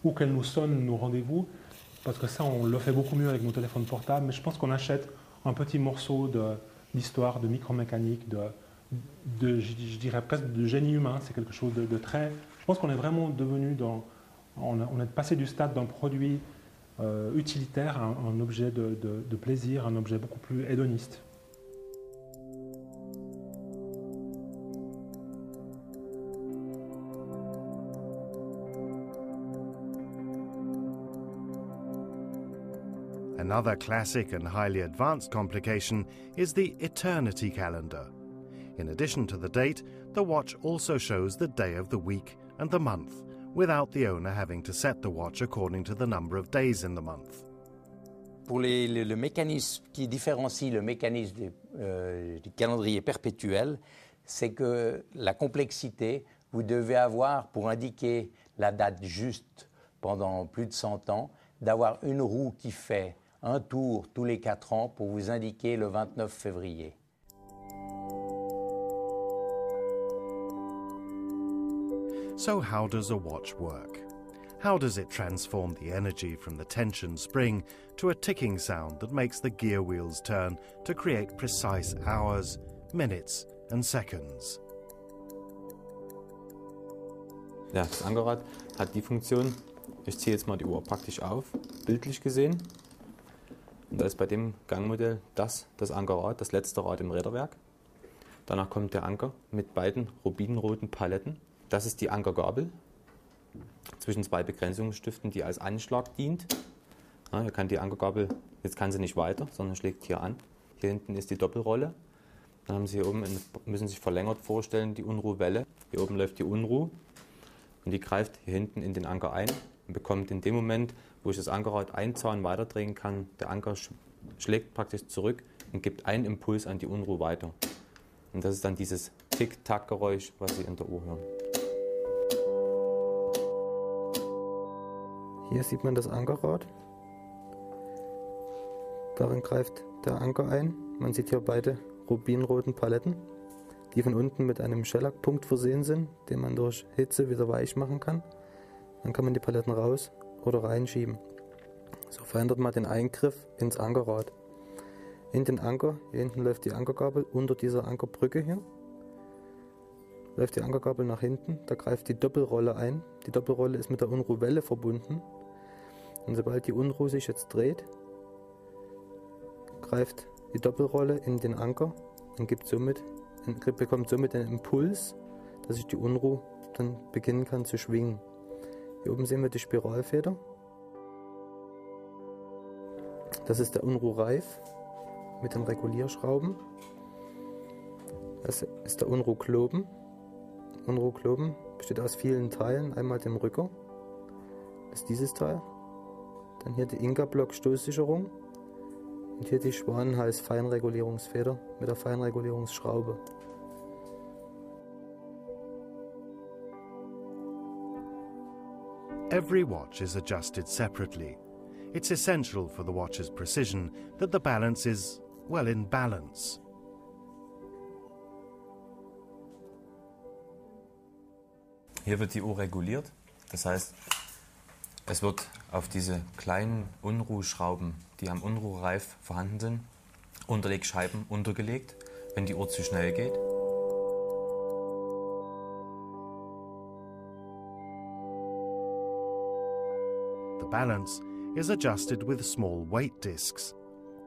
ou qu'elle nous sonne nos rendez-vous, parce que ça, on le fait beaucoup mieux avec nos téléphones portables, mais je pense qu'on achète un petit morceau d'histoire, de micromécanique, je dirais presque de génie humain. C'est quelque chose de très... Je pense qu'on est vraiment devenu on est passé du stade d'un produit utilitaire à un objet de plaisir, un objet beaucoup plus hédoniste. Another classic and highly advanced complication is the eternity calendar. In addition to the date, the watch also shows the day of the week and the month, without the owner having to set the watch according to the number of days in the month. Pour le mécanisme qui différencie le mécanisme du calendrier perpétuel, c'est que la complexité, vous devez avoir, pour indiquer la date juste pendant plus de 100 ans, d'avoir une roue qui fait un tour tous les 4 ans pour vous indiquer le 29 février. So how does a watch work? How does it transform the energy from the tension spring to a ticking sound that makes the gear wheels turn to create precise hours, minutes and seconds? Ja, das Ankerrad hat die Funktion, ich ziehe jetzt mal die Uhr praktisch auf, bildlich gesehen. Und da ist bei dem Gangmodell das Ankerrad, das letzte Rad im Räderwerk. Danach kommt der Anker mit beiden rubinroten Paletten. Das ist die Ankergabel zwischen zwei Begrenzungsstiften, die als Anschlag dient. Ja, hier kann die Ankergabel, jetzt kann sie nicht weiter, sondern schlägt hier an. Hier hinten ist die Doppelrolle. Dann haben Sie hier oben, müssen Sie sich verlängert vorstellen, die Unruhwelle. Hier oben läuft die Unruh und die greift hier hinten in den Anker ein und bekommt in dem Moment, wo ich das Ankerrad einen Zahn weiterdrehen kann, der Anker schlägt praktisch zurück und gibt einen Impuls an die Unruh weiter. Und das ist dann dieses Tick-Tack-Geräusch, was Sie in der Uhr hören. Hier sieht man das Ankerrad. Darin greift der Anker ein. Man sieht hier beide rubinroten Paletten, die von unten mit einem Schellackpunkt versehen sind, den man durch Hitze wieder weich machen kann. Dann kann man die Paletten raus oder reinschieben. So verhindert man den Eingriff ins Ankerrad. In den Anker, hier hinten läuft die Ankergabel, unter dieser Ankerbrücke hier, läuft die Ankergabel nach hinten, da greift die Doppelrolle ein. Die Doppelrolle ist mit der Unruhwelle verbunden. Und sobald die Unruh sich jetzt dreht, greift die Doppelrolle in den Anker und bekommt somit einen Impuls, dass sich die Unruh dann beginnen kann zu schwingen. Hier oben sehen wir die Spiralfeder. Das ist der Unruhreif mit den Regulierschrauben. Das ist der Unruhkloben. Unruhkloben besteht aus vielen Teilen. Einmal dem Rücker, das ist dieses Teil. Dann hier die Inga-Block-Stoßsicherung. Und hier die Schwanenhals-Feinregulierungsfeder mit der Feinregulierungsschraube. Every watch is adjusted separately. It's essential for the watch's precision that the balance is, well, in balance. Hier wird die Uhr reguliert, das heißt, es wird auf diese kleinen Unruhschrauben, die am Unruhreif vorhanden sind, Unterlegscheiben untergelegt, wenn die Uhr zu schnell geht. The balance is adjusted with small weight discs.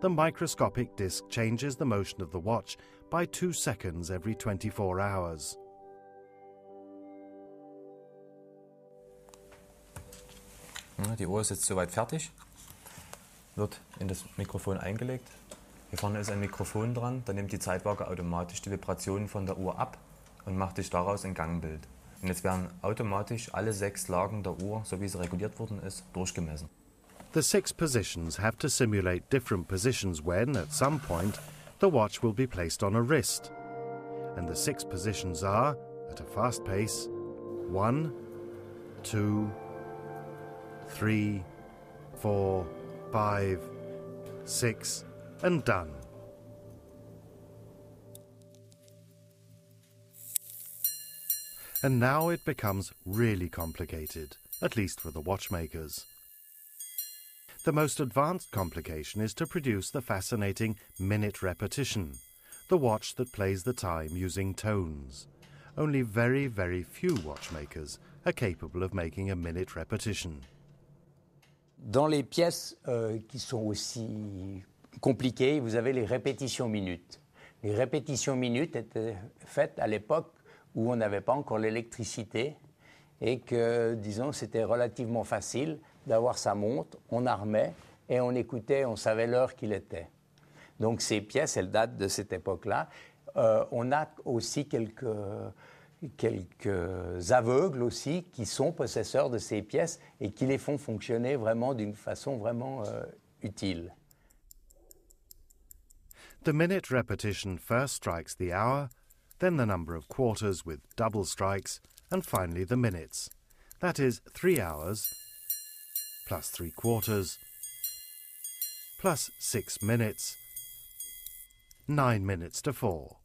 The microscopic disc changes the motion of the watch by 2 seconds every 24 hours. Die Uhr ist jetzt soweit fertig, wird in das Mikrofon eingelegt. Hier vorne ist ein Mikrofon dran, da nimmt die Zeitwaage automatisch die Vibrationen von der Uhr ab und macht sich daraus ein Gangbild. Und jetzt werden automatisch alle 6 Lagen der Uhr, so wie sie reguliert worden ist, durchgemessen. The 6 positions have to simulate different positions when, at some point, the watch will be placed on a wrist. And the 6 positions are, at a fast pace, 1, 2, 3, 4, 5, 6, and done. And now it becomes really complicated, at least for the watchmakers. The most advanced complication is to produce the fascinating minute repetition, the watch that plays the time using tones. Only very, very few watchmakers are capable of making a minute repetition. Dans les pièces qui sont aussi compliquées, vous avez les répétitions minutes. Les répétitions minutes étaient faites à l'époque où on n'avait pas encore l'électricité et que, disons, c'était relativement facile d'avoir sa montre, on armait et on écoutait, on savait l'heure qu'il était. Donc ces pièces, elles datent de cette époque-là. On a aussi quelques aveugles aussi qui sont possesseurs de ces pièces et qui les font fonctionner vraiment d'une façon vraiment utile. The minute repetition first strikes the hour, then the number of quarters with double strikes, and finally the minutes. That is 3 hours plus 3 quarters plus 6 minutes, 9 minutes to 4.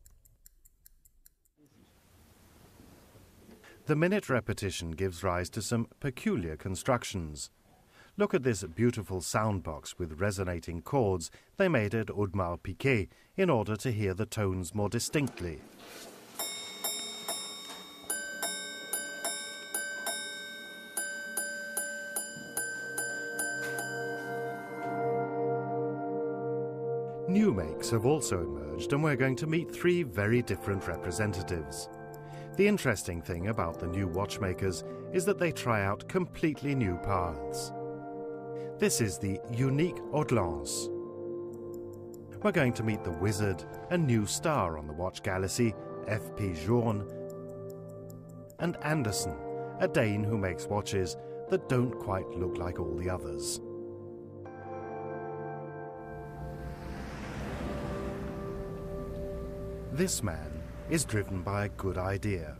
The minute repetition gives rise to some peculiar constructions. Look at this beautiful sound box with resonating chords they made at Audemars-Piguet in order to hear the tones more distinctly. New makes have also emerged, and we're going to meet 3 very different representatives. The interesting thing about the new watchmakers is that they try out completely new paths. This is the unique Haute-Lance. We're going to meet the wizard, a new star on the watch galaxy, F.P. Journe, and Anderson, a Dane who makes watches that don't quite look like all the others. This man is driven by a good idea.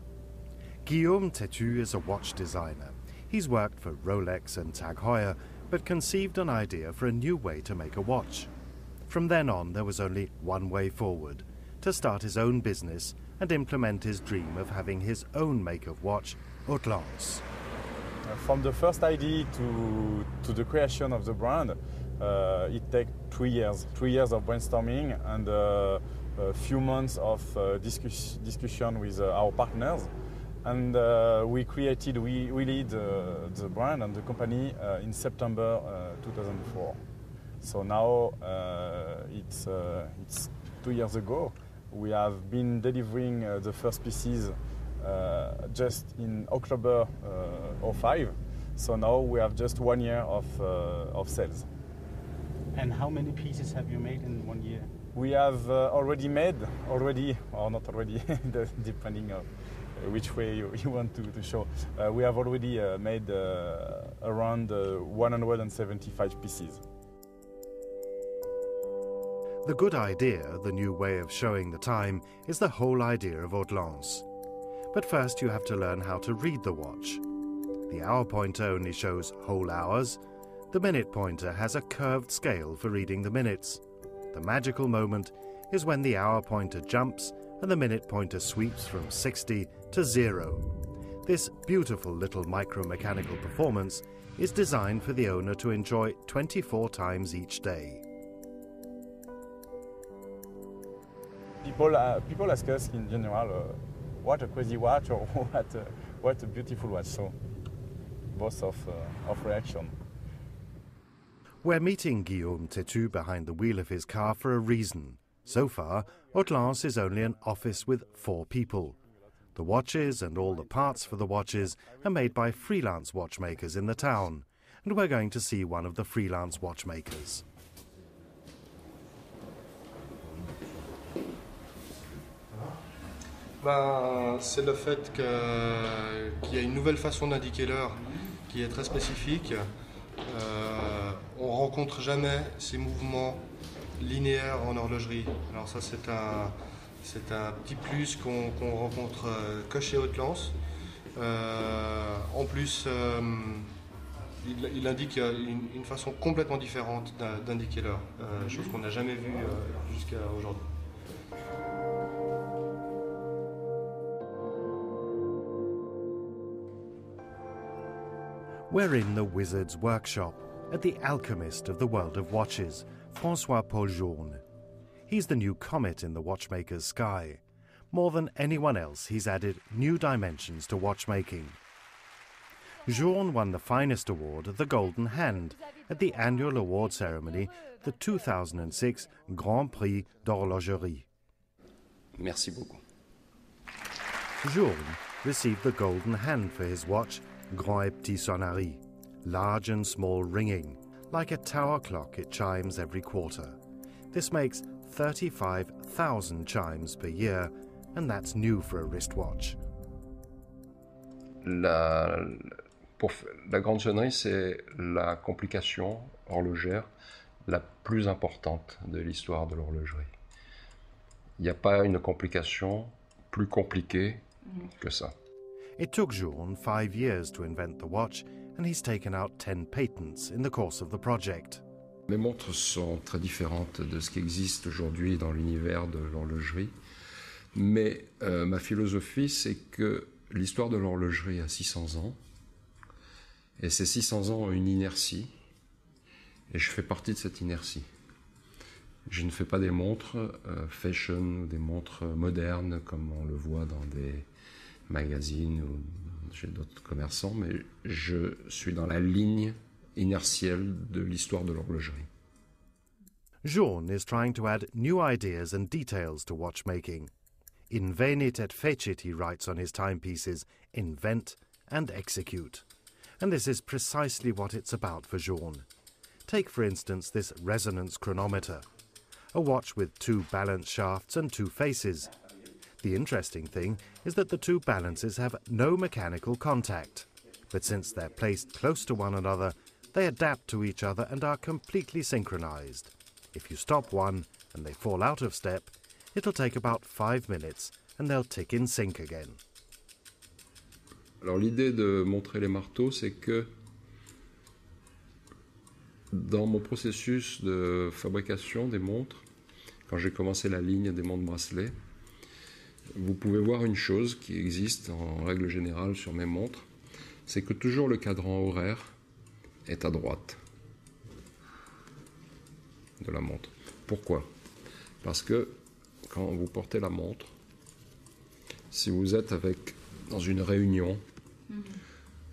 Guillaume Tétu is a watch designer. He's worked for Rolex and Tag Heuer, but conceived an idea for a new way to make a watch. From then on, there was only one way forward, to start his own business and implement his dream of having his own make of watch, Haute-Lance. From the first idea to the creation of the brand, it takes 3 years. 3 years of brainstorming and a few months of discussion with our partners. And we lead the brand and the company in September 2004. So now it's 2 years ago. We have been delivering the first pieces just in October 2005. So now we have just 1 year of sales. And how many pieces have you made in 1 year? We have already made, or not already, depending on which way you want to show. We have already made around 175 pieces. The good idea, the new way of showing the time, is the whole idea of Haute-Lance. But first you have to learn how to read the watch. The hour pointer only shows whole hours. The minute pointer has a curved scale for reading the minutes. The magical moment is when the hour pointer jumps and the minute pointer sweeps from 60 to 0. This beautiful little micro-mechanical performance is designed for the owner to enjoy 24 times each day. People ask us in general, what a crazy watch or what a beautiful watch. So both of reaction. We're meeting Guillaume Tétu behind the wheel of his car for a reason. So far, Haute-Lance is only an office with 4 people. The watches and all the parts for the watches are made by freelance watchmakers in the town, and we're going to see one of the freelance watchmakers. C'est le fait qu'il y a une nouvelle façon d'indiquer l'heure qui est très spécifique. On ne rencontre jamais ces mouvements linéaires en horlogerie. Alors ça c'est un petit plus qu'on rencontre que chez Haute-Lance. En plus, il indique une façon complètement différente d'indiquer l'heure, chose qu'on n'a jamais vue jusqu'à aujourd'hui. We're in the wizard's workshop at the alchemist of the world of watches, François-Paul Journe. He's the new comet in the watchmaker's sky. More than anyone else, he's added new dimensions to watchmaking. Journe won the finest award, the Golden Hand, at the annual award ceremony, the 2006 Grand Prix d'Horlogerie. Merci beaucoup. Journe received the Golden Hand for his watch, Grand et Petit Sonnerie, large and small ringing. Like a tower clock, it chimes every quarter. This makes 35,000 chimes per year, and that's new for a wristwatch. La grande sonnerie, c'est la complication horlogère la plus importante de l'histoire de l'horlogerie. Il n'y a pas une complication plus compliquée que ça. It took Journe 5 years to invent the watch, and he's taken out 10 patents in the course of the project. Mes montres sont très différentes de ce qui existe aujourd'hui dans l'univers de l'horlogerie, mais ma philosophie, c'est que l'histoire de l'horlogerie a 600 ans, et ces 600 ans ont une inertie, et je fais partie de cette inertie. Je ne fais pas des montres fashion ou des montres modernes comme on le voit dans des magazines ou chez d'autres commerçants, mais je suis dans la ligne inertielle de l'histoire de l'horlogerie. Journe is trying to add new ideas and details to watchmaking. Invenit et fecit, he writes on his timepieces, invent and execute. And this is precisely what it's about for Journe. Take, for instance, this resonance chronometer, a watch with 2 balance shafts and 2 faces. The interesting thing is that the 2 balances have no mechanical contact, but since they're placed close to one another, they adapt to each other and are completely synchronized. If you stop one and they fall out of step, it'll take about 5 minutes and they'll tick in sync again. Alors l'idée de montrer les marteaux, c'est que dans mon processus de fabrication des montres, quand j'ai commencé la ligne des montres bracelets, vous pouvez voir une chose qui existe en règle générale sur mes montres, c'est que toujours le cadran horaire est à droite de la montre. Pourquoi? Parce que quand vous portez la montre, si vous êtes dans une réunion,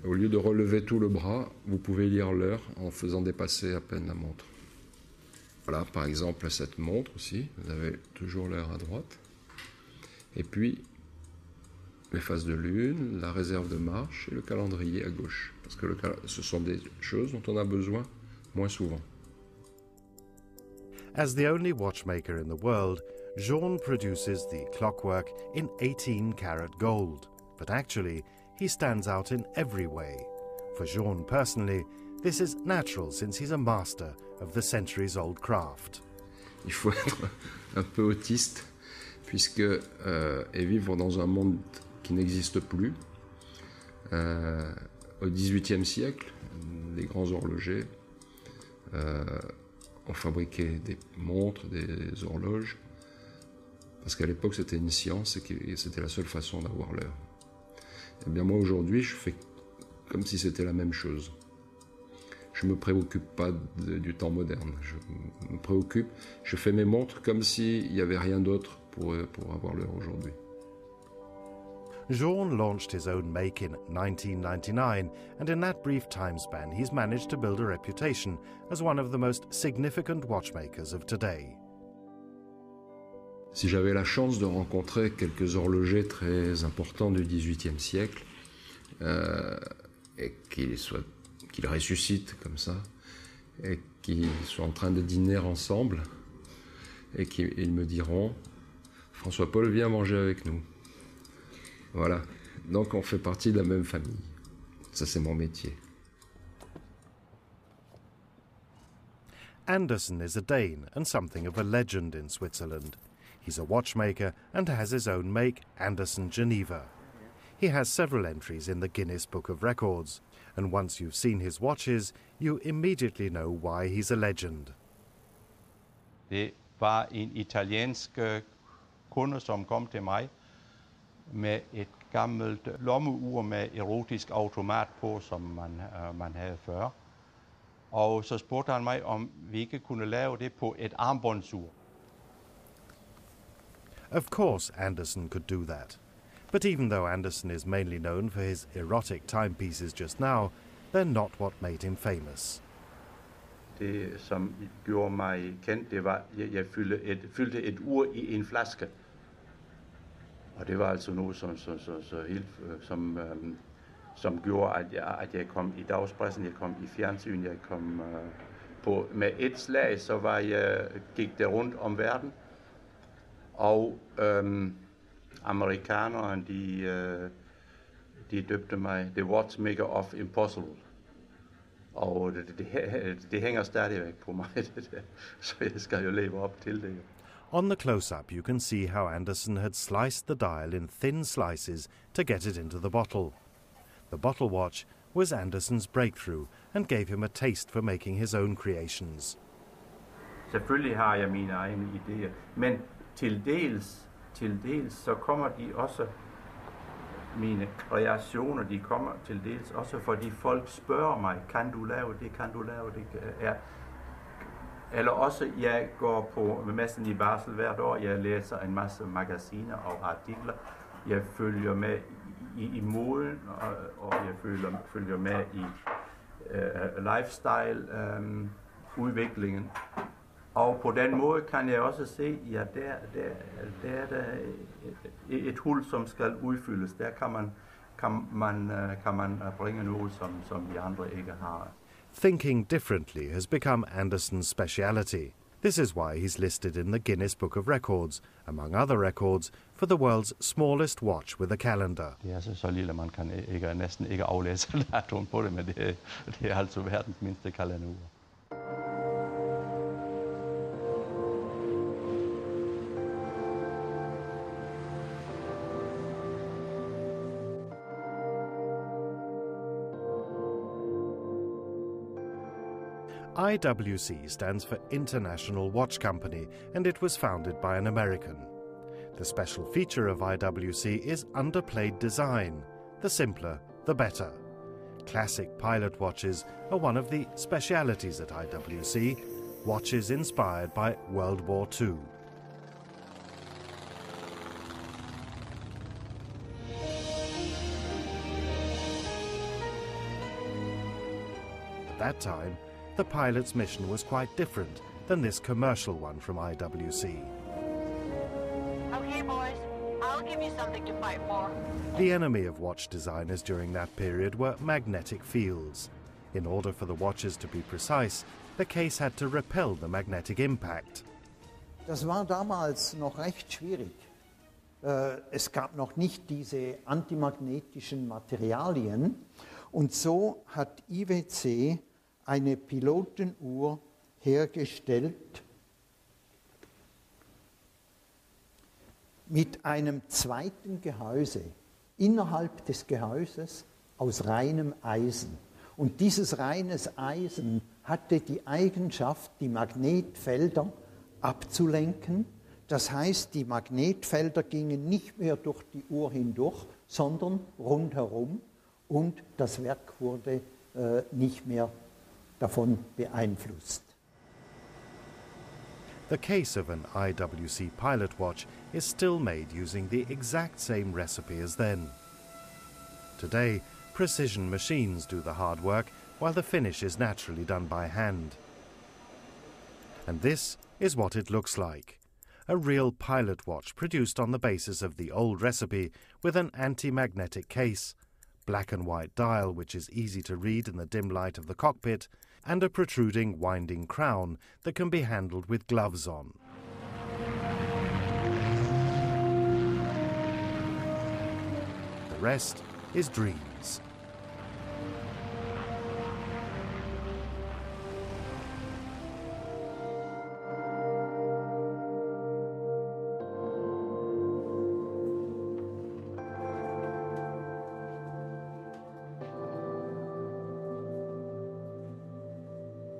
au lieu de relever tout le bras, vous pouvez lire l'heure en faisant dépasser à peine la montre. Voilà, par exemple, cette montre aussi, vous avez toujours l'heure à droite. Et puis, les phases de lune, la réserve de marche et le calendrier à gauche. Parce que ce sont des choses dont on a besoin moins souvent. As the only watchmaker in the world, Journe produces the clockwork in 18-karat gold. But actually, he stands out in every way. For Journe personally, this is natural since he's a master of the centuries-old craft. Il faut être un peu autiste, et vivre dans un monde qui n'existe plus. Au XVIIIe siècle, les grands horlogers ont fabriqué des montres, des horloges, parce qu'à l'époque c'était une science et c'était la seule façon d'avoir l'heure. Et bien moi aujourd'hui je fais comme si c'était la même chose. Je ne me préoccupe pas du temps moderne, je fais mes montres comme s'il n'y avait rien d'autre pour avoir l'heure aujourd'hui. Journe launched his own make in 1999, and in that brief time span he's managed to build a reputation as one of the most significant watchmakers of today. Si j'avais la chance de rencontrer quelques horlogers très importants du XVIIIe siècle, et qu'ils ressuscitent comme ça, et qu'ils soient en train de dîner ensemble, et qu'ils me diront « François-Paul, viens manger avec nous ». Voilà, donc on fait partie de la même famille. Ça, c'est mon métier. Anderson is a Dane and something of a legend in Switzerland. He's a watchmaker and has his own make, Anderson Geneva. He has several entries in the Guinness Book of Records, and once you've seen his watches, you immediately know why he's a legend. Det var en italiensk kunde, som kom til mig med et gammelt lommeur med erotisk automat på, som man havde før. Og så spurgte han mig, om vi ikke kunne lave det på et armbåndsur. Of course Anderson could do that. But even though Anderson is mainly known for his erotic timepieces just now, they're not what made him famous. Det, som gjorde mig kendt, det var, at jeg fyldte et ur i en flaske. Og det var altså noget, som gjorde, at jeg kom i dagspressen, jeg kom i fjernsyn, jeg kom på med et slag, så gik det rundt om verden. Og amerikanerne, de døbte mig The Watchmaker of Impossible. Og det hænger stadigvæk på mig, så jeg skal jo leve op til det. On the close-up you can see how Anderson had sliced the dial in thin slices to get it into the bottle. The bottle watch was Anderson's breakthrough and gave him a taste for making his own creations. Selvfølgelig har jeg mine egne idéer, men til dels så kommer de også, mine kreationer, de kommer til dels også, fordi folk spørger mig, kan du lave det? Ja. Eller også, jeg går på messen i Basel hvert år, jeg læser en masse magasiner og artikler, jeg følger med i moden, og jeg følger med i lifestyle-udviklingen. Og på den måde kan jeg også se, ja, der er der et hul, som skal udfyldes. Der kan man bringe noget, som de andre ikke har. Thinking differently has become Anderson's speciality. This is why he's listed in the Guinness Book of Records, among other records, for the world's smallest watch with a calendar. Det er så lille, at man kan næsten ikke aflæse datoen på det, men det er altså verdens mindste kalenderur. IWC stands for International Watch Company, and it was founded by an American. The special feature of IWC is underplayed design. The simpler, the better. Classic pilot watches are one of the specialities at IWC, watches inspired by World War II. At that time, the pilot's mission was quite different than this commercial one from IWC. Okay, boys, I'll give you something to fight for. The enemy of watch designers during that period were magnetic fields. In order for the watches to be precise, the case had to repel the magnetic impact. Das war damals noch recht schwierig. Es gab noch nicht diese antimagnetischen Materialien. Und so hat IWC eine Pilotenuhr hergestellt mit einem zweiten Gehäuse, innerhalb des Gehäuses aus reinem Eisen. Und dieses reines Eisen hatte die Eigenschaft, die Magnetfelder abzulenken. Das heißt, die Magnetfelder gingen nicht mehr durch die Uhr hindurch, sondern rundherum, und das Werk wurde nicht mehr davon beeinflusst. The case of an IWC pilot watch is still made using the exact same recipe as then. Today, precision machines do the hard work, while the finish is naturally done by hand. And this is what it looks like. A real pilot watch produced on the basis of the old recipe with an anti-magnetic case, black and white dial which is easy to read in the dim light of the cockpit, and a protruding winding crown that can be handled with gloves on. The rest is dreams.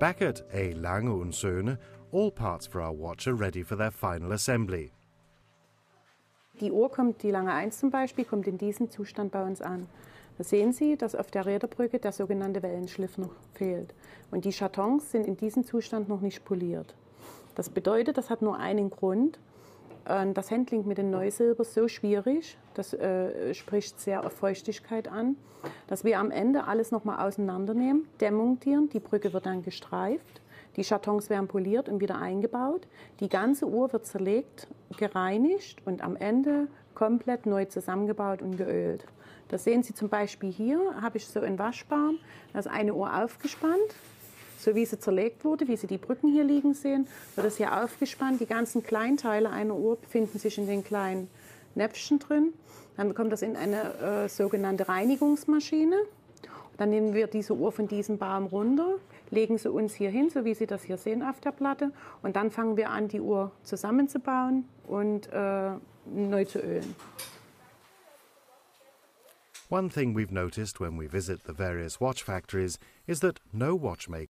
Back at A. Lange & Söhne, all parts for our watch are ready for their final assembly. Die Uhr kommt, die lange 1 zum Beispiel, kommt in diesem Zustand bei uns an. Da sehen Sie, dass auf der Räderbrücke der sogenannte Wellenschliff noch fehlt. Und die Chatons sind in diesem Zustand noch nicht poliert. Das bedeutet, das hat nur einen Grund. Das Handling mit den Neusilber ist so schwierig, das spricht sehr auf Feuchtigkeit an, dass wir am Ende alles nochmal auseinandernehmen, demontieren, die Brücke wird dann gestreift, die Chatons werden poliert und wieder eingebaut, die ganze Uhr wird zerlegt, gereinigt und am Ende komplett neu zusammengebaut und geölt. Das sehen Sie zum Beispiel hier, habe ich so einen Waschbaum, da ist eine Uhr aufgespannt. So wie sie zerlegt wurde, wie Sie die Brücken hier liegen sehen, wird es hier aufgespannt. Die ganzen Kleinteile einer Uhr befinden sich in den kleinen Näpfchen drin. Dann kommt das in eine sogenannte Reinigungsmaschine. Dann nehmen wir diese Uhr von diesem Baum runter, legen sie uns hier hin, so wie Sie das hier sehen auf der Platte. Und dann fangen wir an, die Uhr zusammenzubauen und neu zu ölen. One thing we've noticed when we visit the various watch factories is that no watchmaker